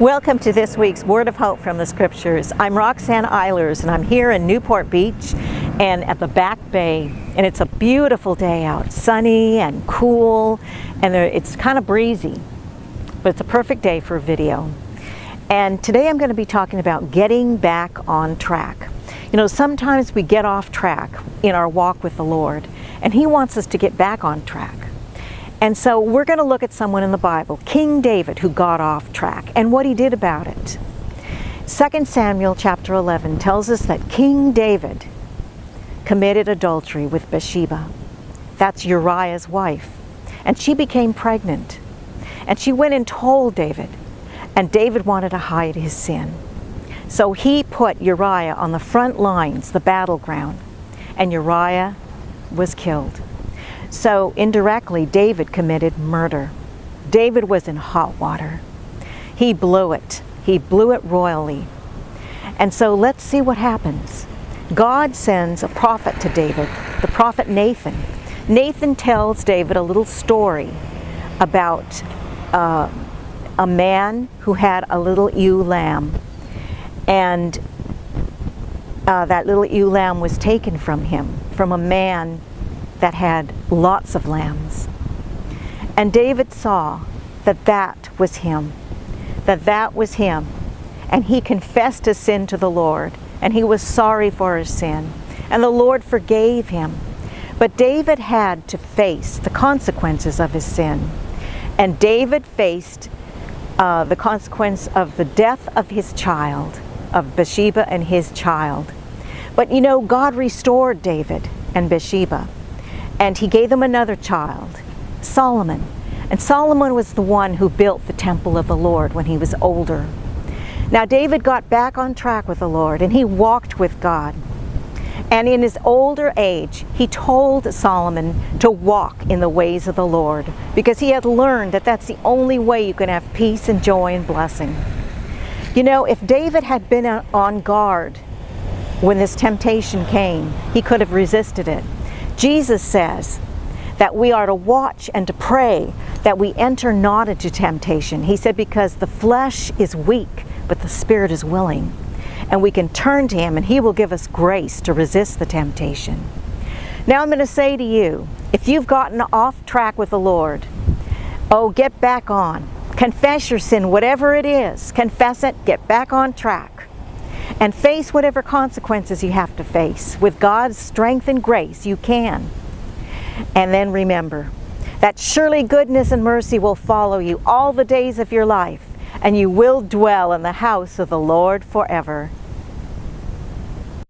Welcome to this week's Word of Hope from the Scriptures. I'm Roxanne Eilers, and I'm here in Newport Beach and at the Back Bay, and it's a beautiful day out, sunny and cool, and it's kind of breezy, but it's a perfect day for a video. And today I'm going to be talking about getting back on track. You know, sometimes we get off track in our walk with the Lord, and He wants us to get back on track. And so we're going to look at someone in the Bible, King David, who got off track and what he did about it. 2 Samuel chapter 11 tells us that King David committed adultery with Bathsheba. That's Uriah's wife. And she became pregnant. And she went and told David. And David wanted to hide his sin. So he put Uriah on the front lines, the battleground. And Uriah was killed. So indirectly, David committed murder. David was in hot water. He blew it. He blew it royally. And so let's see what happens. God sends a prophet to David, the prophet Nathan. Nathan tells David a little story about a man who had a little ewe lamb. And that little ewe lamb was taken from him, from a man that had lots of lambs. And David saw that that was him, and he confessed his sin to the Lord, and he was sorry for his sin, and the Lord forgave him. But David had to face the consequences of his sin, and David faced the consequence of the death of his child, of Bathsheba and his child. But you know, God restored David and Bathsheba, and he gave them another child, Solomon. And Solomon was the one who built the temple of the Lord when he was older. Now David got back on track with the Lord, and he walked with God. And in his older age, he told Solomon to walk in the ways of the Lord, because he had learned that that's the only way you can have peace and joy and blessing. You know, if David had been on guard when this temptation came, he could have resisted it. Jesus says that we are to watch and to pray that we enter not into temptation. He said, because the flesh is weak, but the spirit is willing. And we can turn to Him, and He will give us grace to resist the temptation. Now I'm going to say to you, if you've gotten off track with the Lord, get back on. Confess your sin, whatever it is. Confess it, get back on track. And face whatever consequences you have to face. With God's strength and grace, you can. And then remember that surely goodness and mercy will follow you all the days of your life, and you will dwell in the house of the Lord forever.